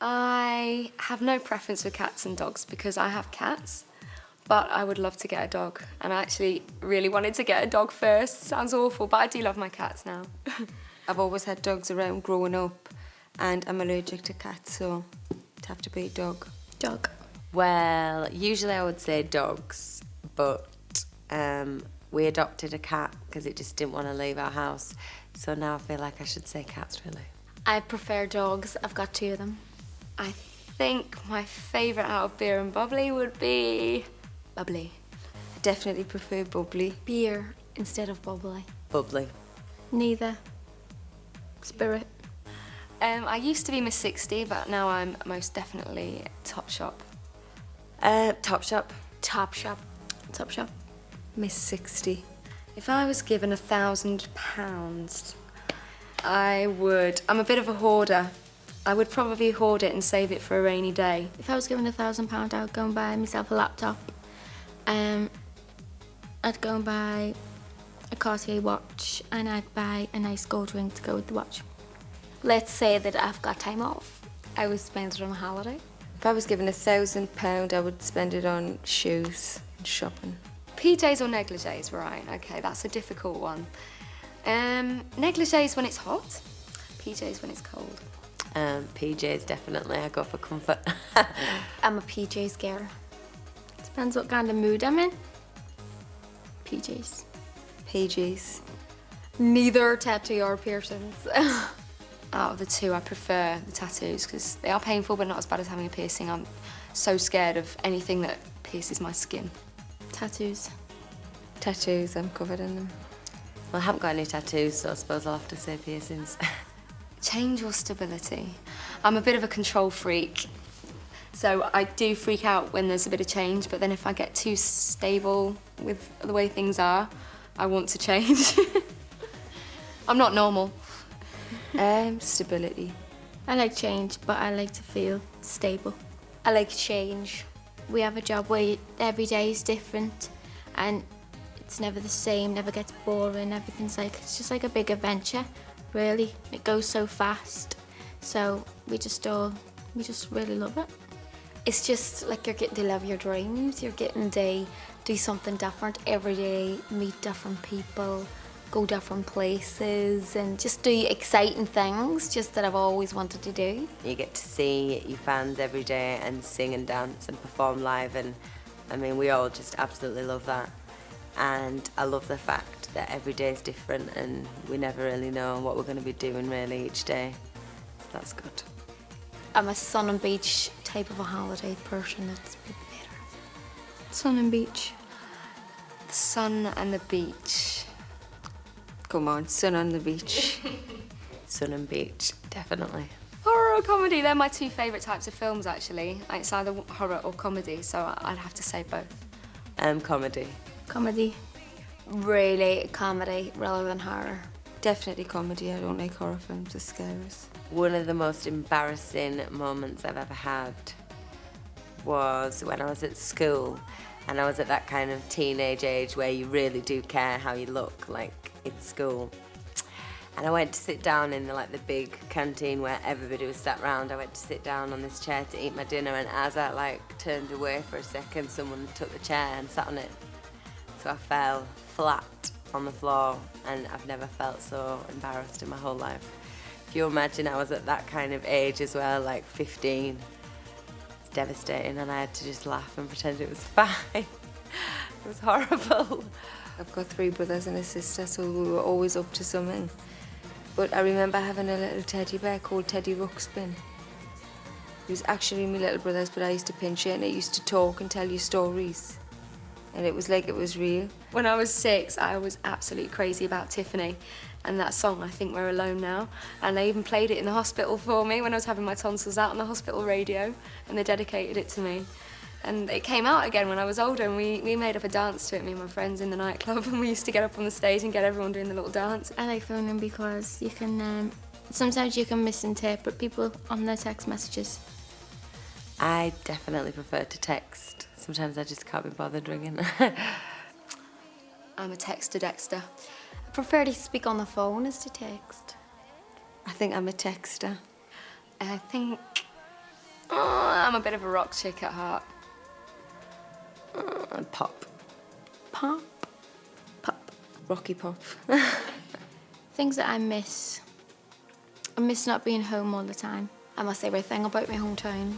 I have no preference for cats and dogs because I have cats, but I would love to get a dog. And I actually really wanted to get a dog first. Sounds awful, but I do love my cats now. I've always had dogs around growing up, and I'm allergic to cats, so it'd have to be a dog. Dog. Well, usually I would say dogs, but we adopted a cat because it just didn't want to leave our house. So now I feel like I should say cats, really. I prefer dogs. I've got 2 of them. I think my favourite out of beer and bubbly would be Bubbly. I definitely prefer Bubbly. Beer instead of bubbly. Bubbly. Neither. Spirit. I used to be Miss 60, but now I'm most definitely Top Shop. Top Shop. Top shop. Top shop. Miss 60. If I was given £1,000, I'm a bit of a hoarder. I would probably hoard it and save it for a rainy day. If I was given £1,000, I would go and buy myself a laptop. I'd go and buy a Cartier watch, and I'd buy a nice gold ring to go with the watch. Let's say that I've got time off. I would spend it on a holiday. If I was given £1,000, I would spend it on shoes and shopping. PJs or negligees, right? Okay, that's a difficult one. Negligees when it's hot, PJs when it's cold. PJs, definitely. I go for comfort. I'm a PJs girl. Depends what kind of mood I'm in. PJs. PJs. Neither tattoo or piercings. Out of the two, I prefer the tattoos because they are painful, but not as bad as having a piercing. I'm so scared of anything that pierces my skin. Tattoos. Tattoos, I'm covered in them. Well, I haven't got any tattoos, so I suppose I'll have to say piercings. Change or stability? I'm a bit of a control freak. So I do freak out when there's a bit of change, but then if I get too stable with the way things are, I want to change. I'm not normal. Stability. I like change, but I like to feel stable. I like change. We have a job where every day is different and it's never the same, never gets boring. It's just like a big adventure, really. It goes so fast. So we just really love it. It's just like you're getting to live your dreams. You're getting to do something different every day, meet different people, go different places and just do exciting things just that I've always wanted to do. You get to see your fans every day and sing and dance and perform live, and I mean, we all just absolutely love that. And I love the fact that every day is different and we never really know what we're going to be doing really each day. So that's good. I'm a sun and beach type of a holiday person. That's a bit better. Sun and beach. The sun and the beach. Come on, sun on the beach. Sun and beach, definitely. Horror or comedy, they're my 2 favourite types of films actually. It's either horror or comedy, so I'd have to say both. Comedy. Comedy. Really comedy rather than horror. Definitely comedy. I don't like horror films, they scare us. One of the most embarrassing moments I've ever had was when I was at school, and I was at that kind of teenage age where you really do care how you look, like in school. And I went to sit down in the big canteen where everybody was sat round. I went to sit down on this chair to eat my dinner, and as I turned away for a second, someone took the chair and sat on it. So I fell flat on the floor, and I've never felt so embarrassed in my whole life. If you imagine, I was at that kind of age as well, like 15. It's devastating, and I had to just laugh and pretend it was fine. It was horrible. I've got 3 brothers and a sister, so we were always up to something. But I remember having a little teddy bear called Teddy Ruxpin. He was actually my little brother's, but I used to pinch it, and it used to talk and tell you stories. And it was like it was real. When I was 6, I was absolutely crazy about Tiffany and that song, I Think We're Alone Now. And they even played it in the hospital for me when I was having my tonsils out on the hospital radio, and they dedicated it to me. And it came out again when I was older, and we made up a dance to it, me and my friends in the nightclub, and we used to get up on the stage and get everyone doing the little dance. I like phoning because you can, sometimes you can misinterpret people on their text messages. I definitely prefer to text. Sometimes I just can't be bothered ringing. I'm a texter Dexter. I prefer to speak on the phone as to text. I think I'm a texter. I think I'm a bit of a rock chick at heart. Pop. Pop. Pop. Rocky pop. Things that I miss. I miss not being home all the time. I miss everything about my hometown,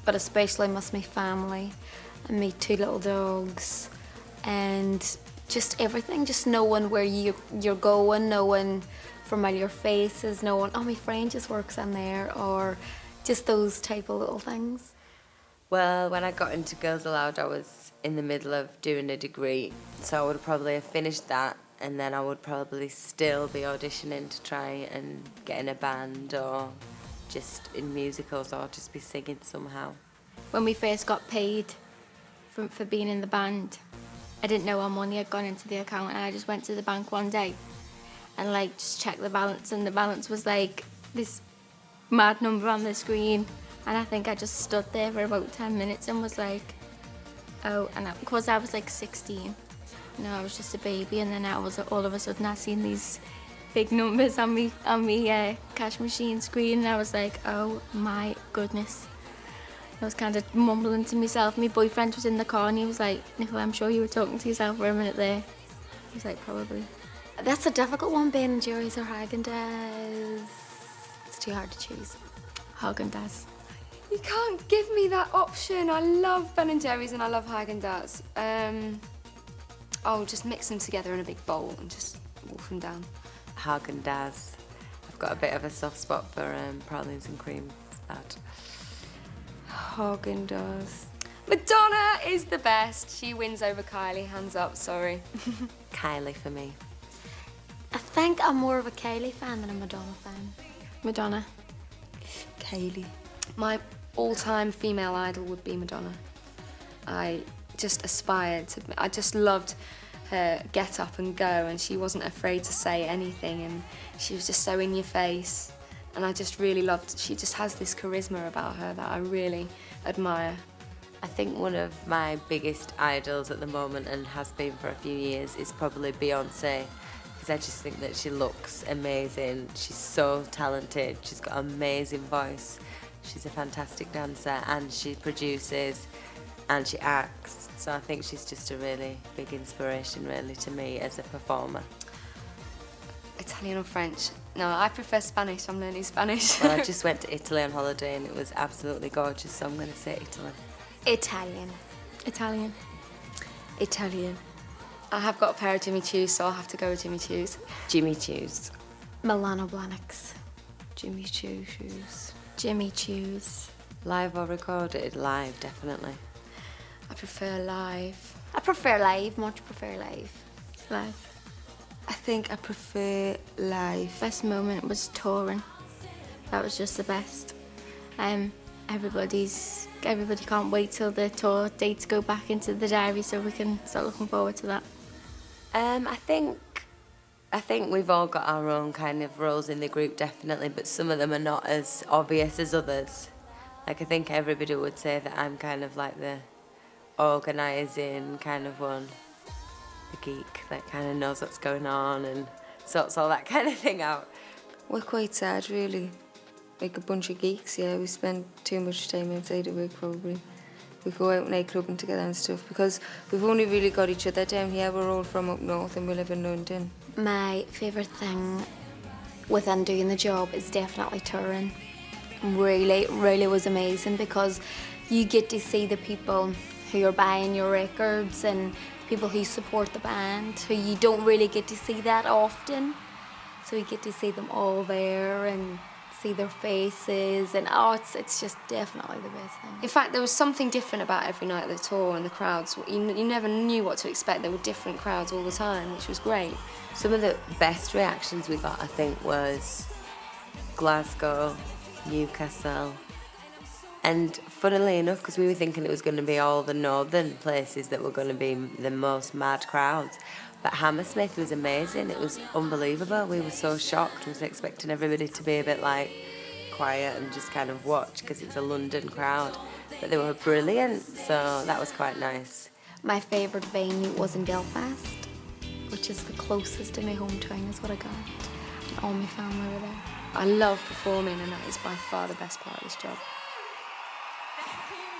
but especially miss my family and my 2 little dogs and just everything, just knowing where you're going, knowing familiar faces, knowing, oh, my friend just works in there, or just those type of little things. Well, when I got into Girls Aloud, I was in the middle of doing a degree, so I would probably have finished that, and then I would probably still be auditioning to try and get in a band or just in musicals or just be singing somehow. When we first got paid for being in the band, I didn't know our money had gone into the account, and I just went to the bank one day and like just checked the balance, and the balance was like this mad number on the screen, and I think I just stood there for about 10 minutes and was like, oh, and because I was like 16, you know, I was just a baby, and then I was all of a sudden I seen these big numbers on me cash machine screen, and I was like, oh my goodness. I was kind of mumbling to myself. My boyfriend was in the car and he was like, Nicola, I'm sure you were talking to yourself for a minute there. He was like, probably. That's a difficult one, Ben & Jerry's or Haagen-Dazs. It's too hard to choose. Haagen-Dazs. You can't give me that option. I love Ben & Jerry's and I love Haagen-Dazs. I'll just mix them together in a big bowl and just wolf them down. Haagen-Dazs. I've got a bit of a soft spot for pralines and cream. It's bad. Haagen-Dazs. Madonna is the best. She wins over Kylie. Hands up, sorry. Kylie for me. I think I'm more of a Kylie fan than a Madonna fan. Madonna. Kylie. My all-time female idol would be Madonna. I just aspired to, I just loved her get up and go, and she wasn't afraid to say anything, and she was just so in your face. And I just really loved, she just has this charisma about her that I really admire. I think one of my biggest idols at the moment, and has been for a few years, is probably Beyonce, because I just think that she looks amazing. She's so talented. She's got an amazing voice. She's a fantastic dancer, and she produces and she acts. So I think she's just a really big inspiration, really, to me as a performer. Italian or French? No, I prefer Spanish. I'm learning Spanish. Well, I just went to Italy on holiday and it was absolutely gorgeous, so I'm going to say Italy. Italian. Italian. I have got a pair of Jimmy Choos, so I'll have to go with Jimmy Choos. Jimmy Choos. Milano Blahniks. Jimmy Choo shoes. Jimmy Choos. Live or recorded? Live, definitely. I prefer live. I prefer live, much prefer live. Live. I think I prefer live. Best moment was touring. That was just the best. Everybody can't wait till the tour dates go back into the diary, so we can start looking forward to that. I think we've all got our own kind of roles in the group, definitely, but some of them are not as obvious as others. Like, I think everybody would say that I'm kind of like the organising kind of one, the geek that kind of knows what's going on and sorts all that kind of thing out. We're quite sad, really. Like a bunch of geeks, yeah. We spend too much time outside of work, probably. We go out nightclubbing together and stuff because we've only really got each other down here. We're all from up north and we live in London. My favourite thing within doing the job is definitely touring. Really was amazing because you get to see the people who are buying your records and people who support the band, who you don't really get to see that often. So you get to see them all there and see their faces, and it's just definitely the best thing. In fact, there was something different about every night of the tour, and the crowds, you never knew what to expect. There were different crowds all the time, which was great. Some of the best reactions we got, I think, was Glasgow, Newcastle, and funnily enough, because we were thinking it was going to be all the northern places that were going to be the most mad crowds, but Hammersmith was amazing. It was unbelievable. We were so shocked. We was expecting everybody to be a bit like quiet and just kind of watch because it's a London crowd, but they were brilliant, so that was quite nice. My favourite venue was in Belfast, which is the closest to my hometown, is what I got. And all my family were there. I love performing, and that is by far the best part of this job. Thank you.